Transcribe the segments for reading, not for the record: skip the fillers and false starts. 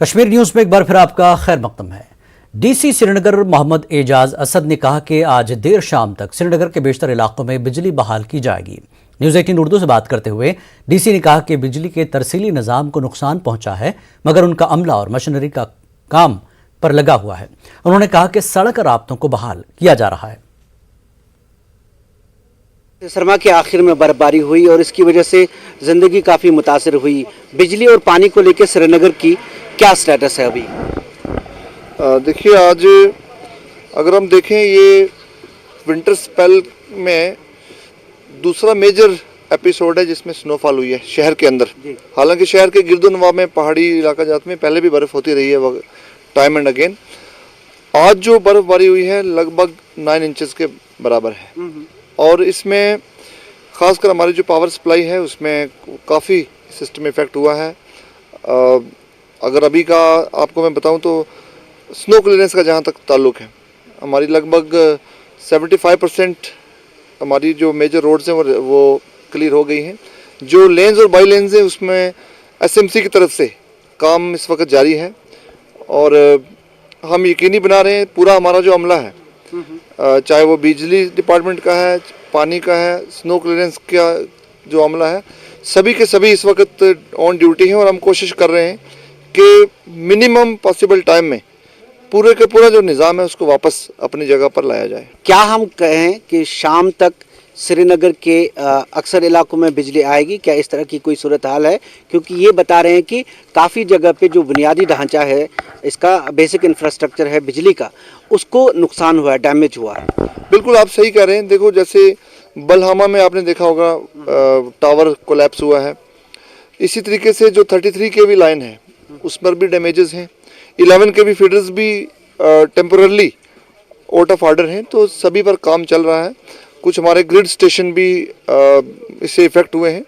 Kashmir news में एक बार फिर आपका खैर मकदम है। डीसी श्रीनगर मोहम्मद एजाज असद ने कहा कि आज देर शाम तक श्रीनगर के बेशतर इलाकों में बिजली बहाल की जाएगी। न्यूज 18 उर्दू से बात करते हुए डीसी ने कहा कि बिजली के तरसीली निजाम को नुकसान पहुंचा है, मगर उनका अमला और मशीनरी का काम पर लगा हुआ है। उन्होंने कहा कि सड़क राब्तों को बहाल किया जा रहा है। सरमा के आखिर में बर्फबारी हुई और इसकी वजह से जिंदगी काफ़ी मुतासिर हुई। बिजली और पानी को लेकर श्रीनगर की क्या स्टेटस है अभी? देखिए, आज अगर हम देखें, ये विंटर स्पेल में दूसरा मेजर एपिसोड है जिसमें स्नोफॉल हुई है शहर के अंदर। हालांकि शहर के गिरदोनवा में पहाड़ी इलाका जात में पहले भी बर्फ़ होती रही है टाइम एंड अगेन। आज जो बर्फबारी हुई है लगभग 9 इंचेस के बराबर है और इसमें ख़ासकर हमारी जो पावर सप्लाई है उसमें काफ़ी सिस्टम इफेक्ट हुआ है। अगर अभी का आपको मैं बताऊं तो स्नो क्लियरेंस का जहां तक ताल्लुक़ है, हमारी लगभग 75% हमारी जो मेजर रोड्स हैं वो क्लियर हो गई हैं। जो लेन्स और बाई लेन्स हैं उसमें एसएमसी की तरफ से काम इस वक्त जारी है और हम यकीनी बना रहे हैं पूरा हमारा जो अमला है, चाहे वो बिजली डिपार्टमेंट का है, पानी का है, स्नो क्लियरेंस का जो अमला है, सभी के सभी इस वक्त ऑन ड्यूटी हैं और हम कोशिश कर रहे हैं कि मिनिमम पॉसिबल टाइम में पूरे के पूरा जो निज़ाम है उसको वापस अपनी जगह पर लाया जाए। क्या हम कहें कि शाम तक श्रीनगर के अक्सर इलाकों में बिजली आएगी? क्या इस तरह की कोई सूरत हाल है? क्योंकि ये बता रहे हैं कि काफ़ी जगह पे जो बुनियादी ढांचा है, इसका बेसिक इंफ्रास्ट्रक्चर है बिजली का, उसको नुकसान हुआ है, डैमेज हुआ है। बिल्कुल आप सही कह रहे हैं। देखो, जैसे बलहामा में आपने देखा होगा टावर कोलैप्स हुआ है। इसी तरीके से जो 33 केवी लाइन है उस पर भी डैमेजेस हैं। 11 केवी फीडर्स भी टेम्पोरली आउट ऑफ ऑर्डर हैं, तो सभी पर काम चल रहा है। कुछ हमारे ग्रिड स्टेशन भी इससे इफेक्ट हुए हैं,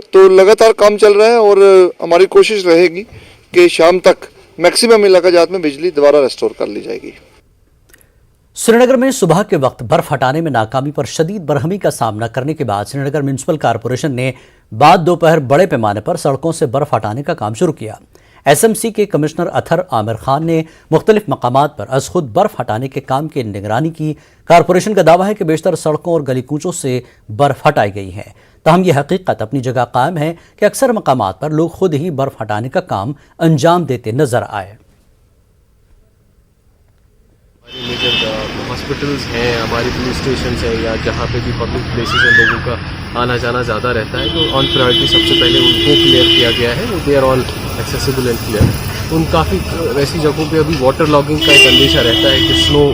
तो लगातार काम चल रहा है और हमारी कोशिश रहेगी कि शाम तक मैक्सिमम इलाका जात में बिजली दोबारा रेस्टोर कर ली जाएगी। श्रीनगर में सुबह के वक्त बर्फ हटाने में नाकामी पर शदीद बरहमी का सामना करने के बाद श्रीनगर म्यूनिसिपल कॉरपोरेशन ने बाद दोपहर बड़े पैमाने पर सड़कों से बर्फ हटाने का काम शुरू किया। एसएमसी के कमिश्नर अथर आमिर खान ने मुख्तलिफ मकामात पर अज खुद बर्फ हटाने के काम की निगरानी की। कॉरपोरेशन का दावा है कि बेशतर सड़कों और गली कूचों से बर्फ हटाई गई है। ताहम यह हकीकत अपनी जगह कायम है कि अक्सर मकामात पर लोग खुद ही बर्फ हटाने का काम अंजाम देते नजर आए। हॉस्पिटल्स हैं, हमारी पुलिस स्टेशन है या जहाँ पे भी पब्लिक प्लेसेस हैं, लोगों का आना जाना ज़्यादा रहता है, तो ऑन प्रायोरिटी सबसे पहले उनको क्लियर किया गया है। वो they are all accessible and clear. उन काफ़ी ऐसी जगहों पे अभी वाटर लॉगिंग का एक अंदेशा रहता है कि स्नो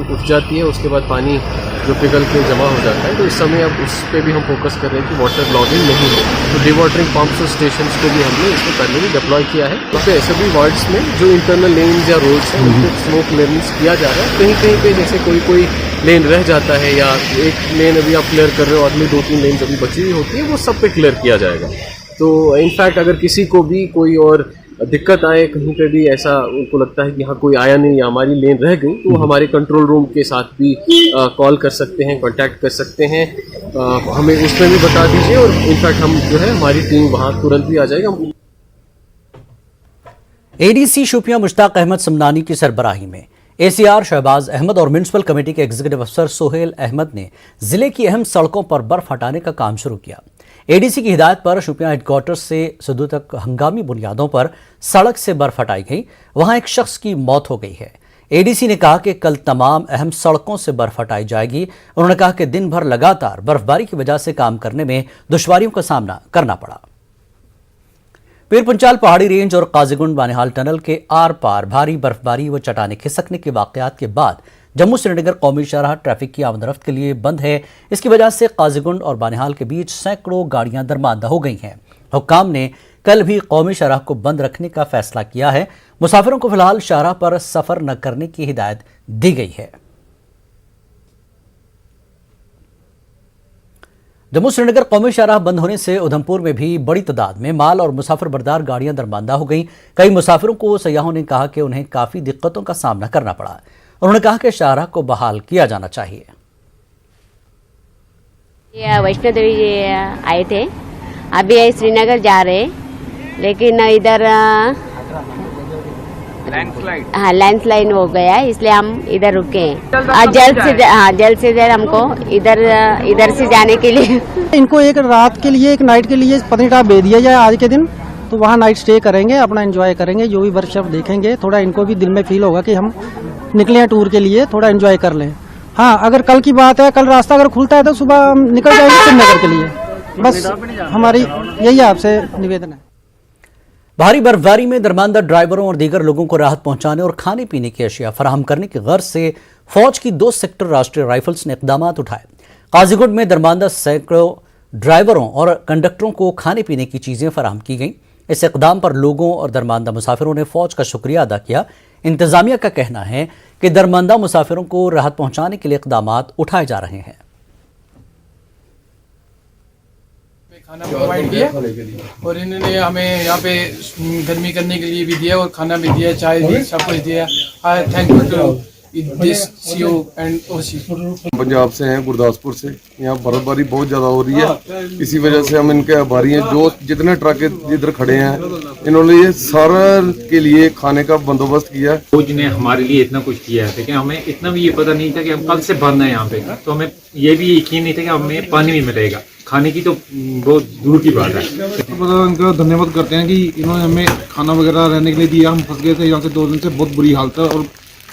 उठ जाती है, उसके बाद पानी जो पिघल के जमा हो जाता है, तो इस समय अब उस पर भी हम फोकस कर रहे हैं कि वाटर लॉगिंग नहीं हो। तो डिवाटरिंग पंप्स और स्टेशन को भी हमने इसमें पहले भी डिप्लॉय किया है। तो ऐसे भी वार्ड्स में जो इंटरनल लेन्स या रोड्स हैं उन पर स्नो क्लियरेंस किया जा रहा है। कहीं कहीं पे जैसे कोई लेन रह जाता है या एक लेन अभी आप क्लियर कर रहे हो, अगली 2-3 लेन अभी बची हुई होती है, वो सब पे क्लियर किया जाएगा। तो इनफैक्ट अगर किसी को भी कोई और दिक्कत आए, कहीं पे भी ऐसा उनको लगता है कि हाँ कोई आया नहीं या हमारी लेन रह गई, तो हमारे कंट्रोल रूम के साथ भी कॉल कर सकते हैं, कांटेक्ट कर सकते हैं, हमें उसमें भी बता दीजिए और इनफैक्ट हम जो है हमारी टीम वहाँ तुरंत भी आ जाएगा। एडीसी शोपियां मुश्ताक अहमद समनानी की सरबराही में एसीआर शहबाज अहमद और म्यूनिसिपल कमेटी के एग्जीक्यूटिव अफसर सोहेल अहमद ने जिले की अहम सड़कों पर बर्फ हटाने का काम शुरू किया। एडीसी की हिदायत पर शोपियां हेडक्वार्टर से सदू तक हंगामी बुनियादों पर सड़क से बर्फ हटाई गई। वहां एक शख्स की मौत हो गई है। एडीसी ने कहा कि कल तमाम अहम सड़कों से बर्फ हटाई जाएगी। उन्होंने कहा कि दिन भर लगातार बर्फबारी की वजह से काम करने में दुश्वारियों का सामना करना पड़ा। पीर पंचाल पहाड़ी रेंज और काजीगुंड बानिहाल टनल के आर पार भारी बर्फबारी व चट्टानें खिसकने के वाकयात के बाद जम्मू श्रीनगर कौमी शाहराह ट्रैफिक की आमदरफ्त के लिए बंद है। इसकी वजह से काजीगुंड और बानिहाल के बीच सैकड़ों गाड़ियां दरमांदा हो गई हैं। हुक्काम ने कल भी कौमी शाहराह को बंद रखने का फैसला किया है। मुसाफिरों को फिलहाल शाहराह पर सफर न करने की हिदायत दी गई है। जम्मू श्रीनगर कौमी शाहराह बंद होने से उधमपुर में भी बड़ी तादाद में माल और मुसाफिर बरदार गाड़ियां दरमांदा हो गई। कई मुसाफिरों को सयाहों ने कहा कि उन्हें काफी दिक्कतों का सामना करना पड़ा। उन्होंने कहा कि शाहराह को बहाल किया जाना चाहिए। वैष्णो देवी आए थे, अभी श्रीनगर जा रहे, लेकिन इधर हाँ लैंडस्लाइड हो गया है, इसलिए हम इधर रुके हैं। जल्द से जल्द हमको इधर से जाने के लिए इनको एक रात के लिए, एक नाइट के लिए पत्नीटॉप भेज दिया जाए आज के दिन, तो वहाँ नाइट स्टे करेंगे, अपना एंजॉय करेंगे, जो भी वर्कशॉप देखेंगे, थोड़ा इनको भी दिल में फील होगा कि हम निकले हैं टूर के लिए, थोड़ा एंजॉय कर लें। हाँ, अगर कल की बात है, कल रास्ता अगर खुलता है तो सुबह हम निकल जाएंगे श्रीनगर के लिए। बस हमारी यही आपसे निवेदन है। भारी बर्फबारी में दरमानदार ड्राइवरों और दीगर लोगों को राहत पहुंचाने और खाने पीने की अशिया फराहम करने की गर्ज से फौज की 2 सेक्टर राष्ट्रीय राइफल्स ने इकदाम उठाए। काजीगुंड में दरमानदार सैकड़ों ड्राइवरों और कंडक्टरों को खाने पीने की चीजें फराहम की गईं। इस इकदाम पर लोगों और दरमानदा मुसाफिरों ने फौज का शुक्रिया अदा किया। इंतजामिया का कहना है कि दरमानदा मुसाफिरों को राहत पहुंचाने के लिए इकदाम उठाए जा रहे हैं। खाना प्रोवाइड किया और इन्होंने हमें यहाँ पे गर्मी करने के लिए भी दिया और खाना भी दिया, चाय भी, सब कुछ दिया। I thank you to this CO and OC. Punjab से हैं, गुरदासपुर से। यहाँ बर्फबारी बहुत ज़्यादा हो रही है, इसी वजह से हम इनके आभारी हैं। जो जितने ट्रक जिधर खड़े हैं, इन्होंने ये सारा के लिए खाने का बंदोबस्त किया। फौज ने हमारे लिए इतना कुछ किया है, लेकिन हमें इतना भी ये पता नहीं था कि हम कल से बंद है यहाँ पे, तो हमें ये भी यकीन नहीं था कि हमें पानी भी मिलेगा। खाने की तो बहुत दूर की बात है। इनका धन्यवाद करते हैं कि इन्होंने हमें खाना वगैरह रहने के लिए दिया। हम फंस गए थे यहाँ से 2 दिन से, बहुत बुरी हालत है और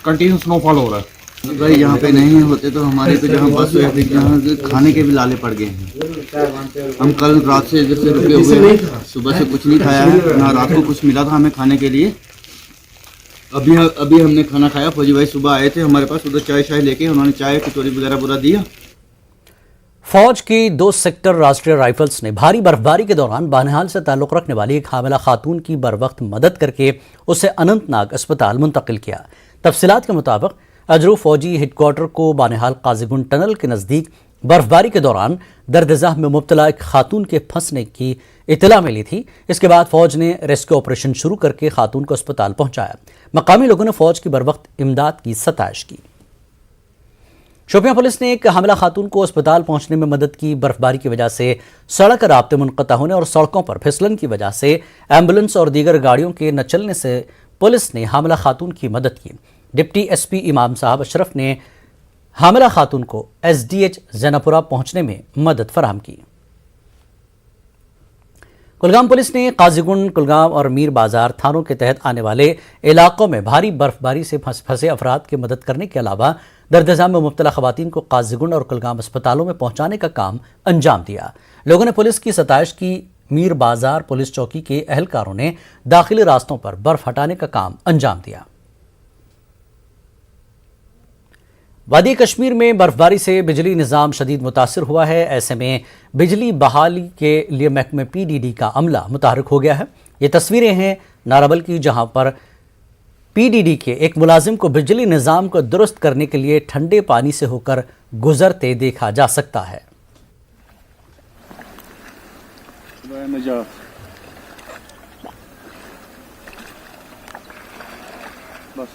कंटिन्यू स्नोफॉल हो रहा है। भाई यहाँ पे नहीं होते तो हमारे तो जहाँ बस हुए थे, जहाँ खाने के भी लाले पड़ गए हैं। हम कल रात से इधर से रुके हुए हैं, सुबह से कुछ नहीं खाया है, ना रात को कुछ मिला था हमें खाने के लिए। अभी हमने खाना खाया। फौजी भाई सुबह आए थे हमारे पास, उधर चाय शाय लेके, उन्होंने चाय कचौरी वगैरह पूरा दिया। फौज की 2 सेक्टर राष्ट्रीय राइफल्स ने भारी बर्फबारी के दौरान बानिहाल से ताल्लुक रखने वाली एक हामिला खातून की बर वक्त मदद करके उसे अनंतनाग अस्पताल मुंतकिल किया। तफसीलात के मुताबिक अजरू फौजी हेडक्वार्टर को बानिहाल काजीगुंड टनल के नज़दीक बर्फबारी के दौरान दर्द-ए-ज़ाह में मुब्तला एक खातून के फंसने की इतला मिली थी। इसके बाद फौज ने रेस्क्यू ऑपरेशन शुरू करके खातून को अस्पताल पहुंचाया। मकामी लोगों ने फौज की बर वक्त इमदाद की सताइश की। शोपियां पुलिस ने एक हामिला खातून को अस्पताल पहुंचने में मदद की। बर्फबारी की वजह से सड़क राब्ते मुनक़ता होने और सड़कों पर फिसलन की वजह से एम्बुलेंस और दीगर गाड़ियों के न चलने से पुलिस ने हामिला खातून की मदद की। डिप्टी एसपी इमाम साहब अशरफ ने हामिला खातून को एसडीएच जैनापुरा पहुंचने में मदद फराहम की। कुलगाम पुलिस ने काजीगुंड, कुलगाम और मीर बाजार थानों के तहत आने वाले इलाकों में भारी बर्फबारी से फंसे अफराद की मदद करने के अलावा दर्द-ए-ज़ाह में मुब्तला खवातीन को काजीगुंड और कुलगाम अस्पतालों में पहुंचाने का काम अंजाम दिया। लोगों ने पुलिस की सताइश की। मीर बाजार पुलिस चौकी के एहलकारों ने दाखिली रास्तों पर बर्फ हटाने का काम अंजाम दिया। वादी कश्मीर में बर्फबारी से बिजली निज़ाम शदीद मुतासिर हुआ है। ऐसे में बिजली बहाली के लिए महकमे पीडीडी का अमला मुतहर्रिक हो गया है। ये तस्वीरें हैं नाराबल की, जहां पर पीडीडी के एक मुलाजिम को बिजली निज़ाम को दुरुस्त करने के लिए ठंडे पानी से होकर गुजरते देखा जा सकता है। बस